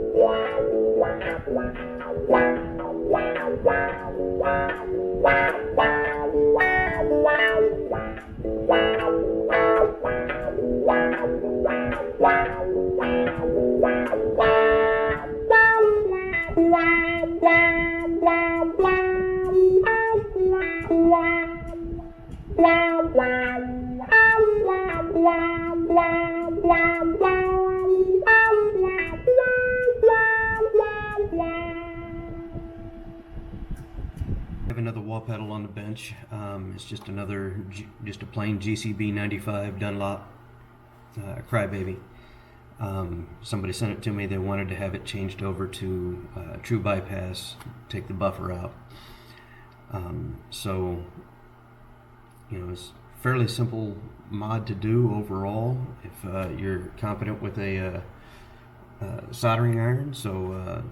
I have another wall pedal on the bench. It's just just a plain GCB-95 Dunlop Cry Baby. Somebody sent it to me. They wanted to have it changed over to true bypass, take the buffer out. So, you know, it's a fairly simple mod to do overall if you're competent with a soldering iron. So,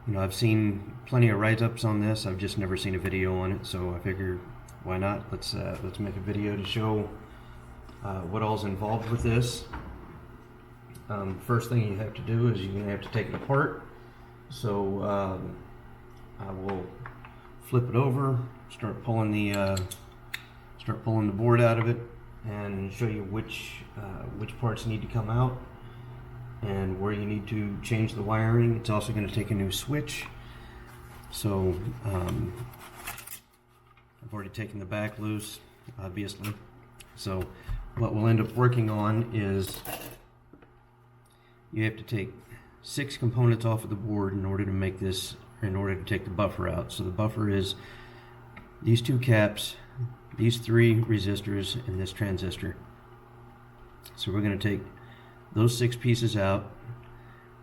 you know, I've seen plenty of write-ups on this. I've just never seen a video on it, so I figured, why not? Let's make a video to show what all's involved with this. First thing you have to do is you're going to have to take it apart. So I will flip it over, start pulling the board out of it, and show you which parts need to come out and where you need to change the wiring. It's also going to take a new switch. So I've already taken the back loose, obviously. So what we'll end up working on is you have to take 6 components off of the board in order to take the buffer out. So the buffer is these 2 caps, these 3 resistors, and this transistor. So we're going to take those 6 pieces out.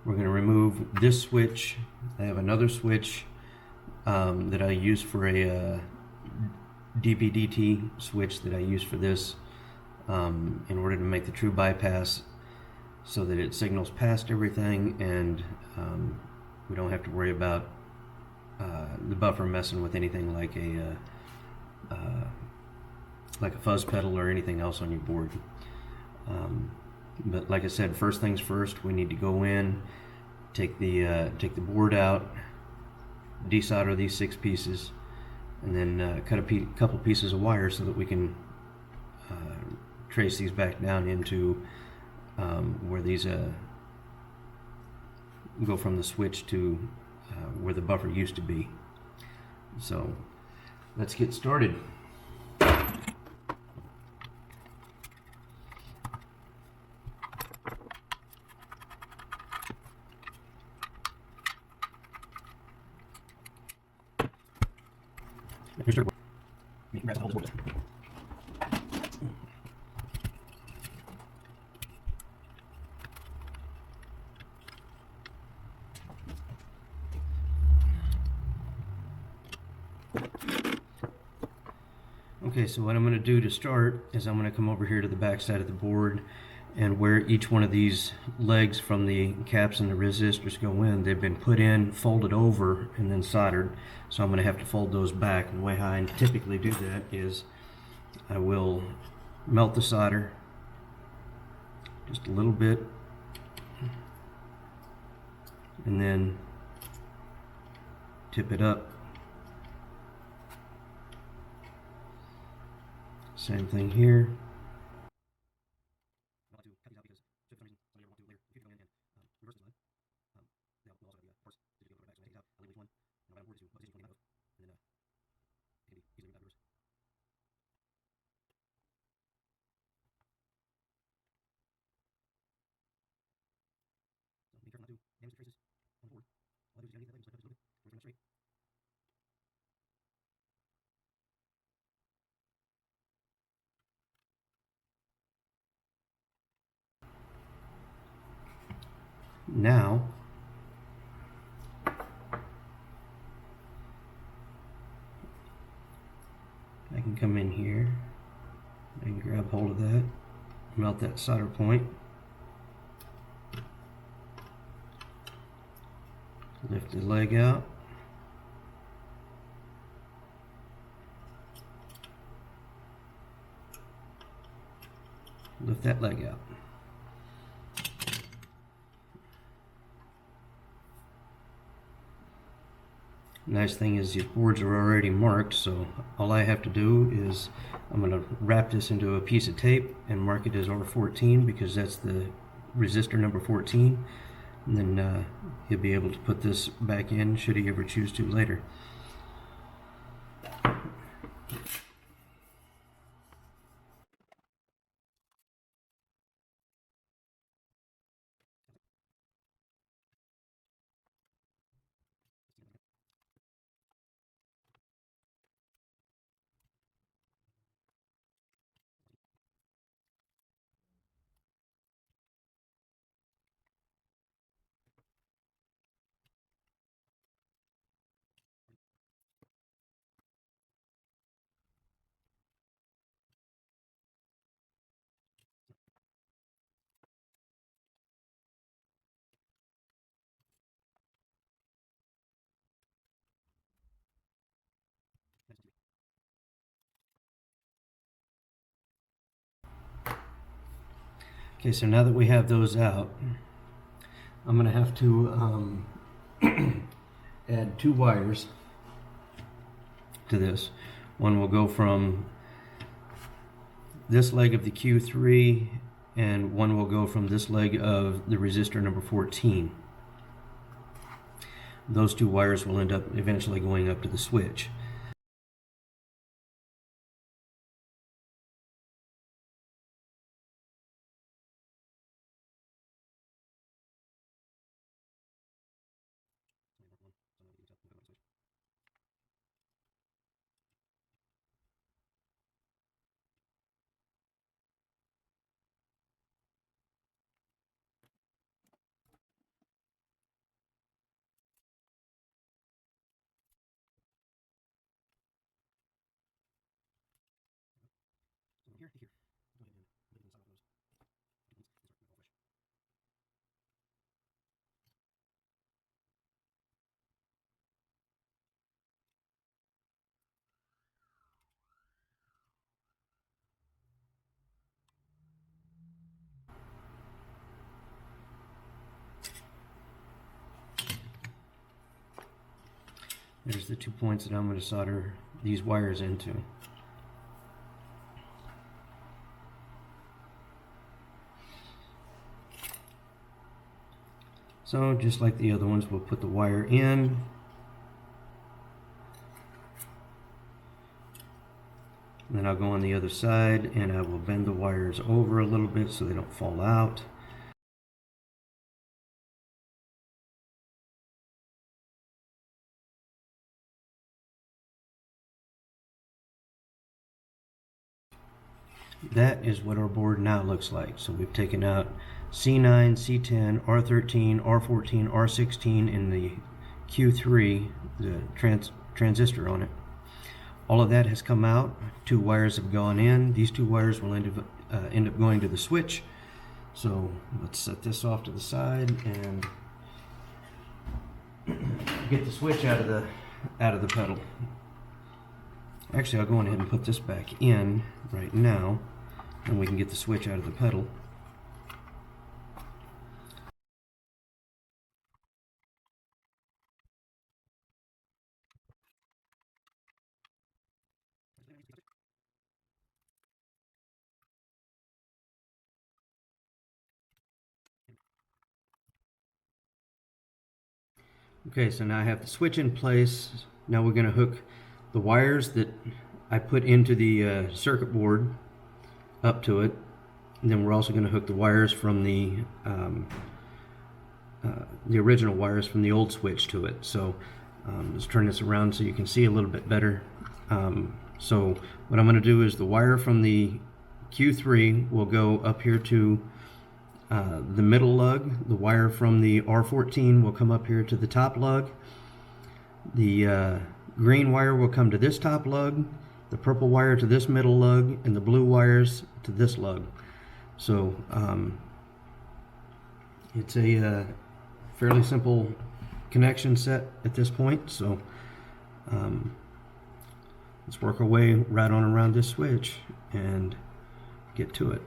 We're going to remove this switch. I have another switch that I use for a DPDT switch that I use for this in order to make the true bypass, so that it signals past everything and we don't have to worry about the buffer messing with anything like a fuzz pedal or anything else on your board. But like I said, first things first, we need to go in, take the board out, desolder these 6 pieces, and then cut a couple pieces of wire so that we can trace these back down into where these go from the switch to where the buffer used to be. So let's get started. Okay, so what I'm going to do to start is I'm going to come over here to the back side of the board, and where each one of these legs from the caps and the resistors go in, they've been put in, folded over, and then soldered. So I'm going to have to fold those back. And the way I typically do that is I will melt the solder just a little bit, and then tip it up. Same thing here. Now, I can come in here and grab hold of that, melt that solder point, lift the leg out, lift that leg out. Nice thing is these boards are already marked, so all I have to do is I'm going to wrap this into a piece of tape and mark it as R14 because that's the resistor number 14. And then he'll be able to put this back in should he ever choose to later. Okay, so now that we have those out, I'm going to have to add 2 wires to this. One will go from this leg of the Q3 and one will go from this leg of the resistor number 14. Those 2 wires will end up eventually going up to the switch. There's the 2 points that I'm going to solder these wires into. So just like the other ones, we'll put the wire in. And then I'll go on the other side and I will bend the wires over a little bit so they don't fall out. That is what our board now looks like. So we've taken out C9, C10, R13, R14, R16 in the Q3, the transistor on it. All of that has come out. 2 wires have gone in. These 2 wires will end up going to the switch. So let's set this off to the side and get the switch out of the pedal. Actually, I'll go on ahead and put this back in right now, and we can get the switch out of the pedal. Okay, so now I have the switch in place. Now we're going to hook the wires that I put into the circuit board up to it. And then we're also going to hook the wires from the original wires from the old switch to it. So let's turn this around so you can see a little bit better. So what I'm going to do is the wire from the Q3 will go up here to the middle lug. The wire from the R14 will come up here to the top lug. The green wire will come to this top lug, the purple wire to this middle lug, and the blue wires to this lug. So it's a fairly simple connection set at this point. So let's work our way right on around this switch and get to it.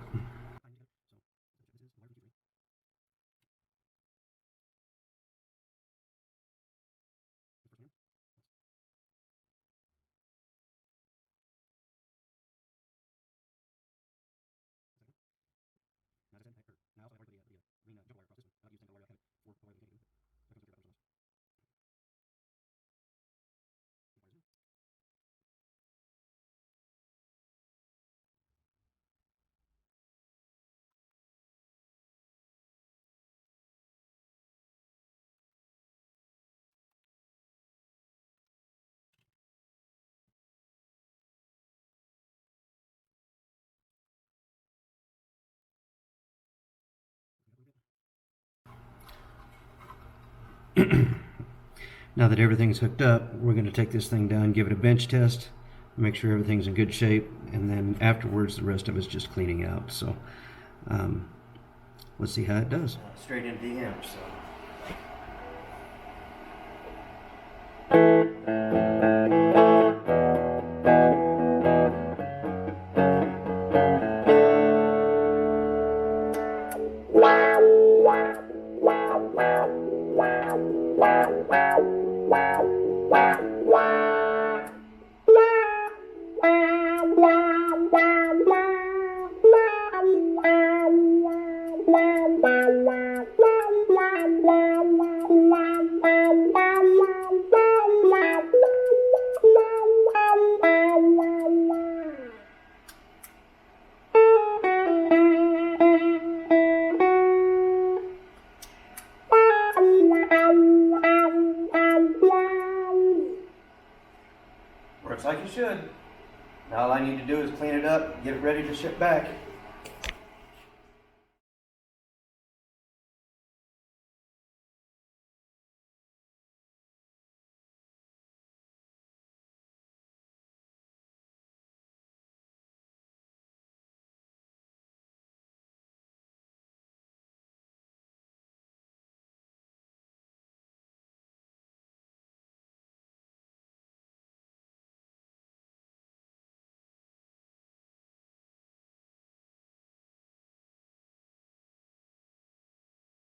Now that everything's hooked up, we're going to take this thing down, give it a bench test, make sure everything's in good shape, and then afterwards the rest of it's just cleaning out. So let's see how it does. Straight into the amp. So. Works like it should. Now all I need to do is clean it up, get it ready to ship back.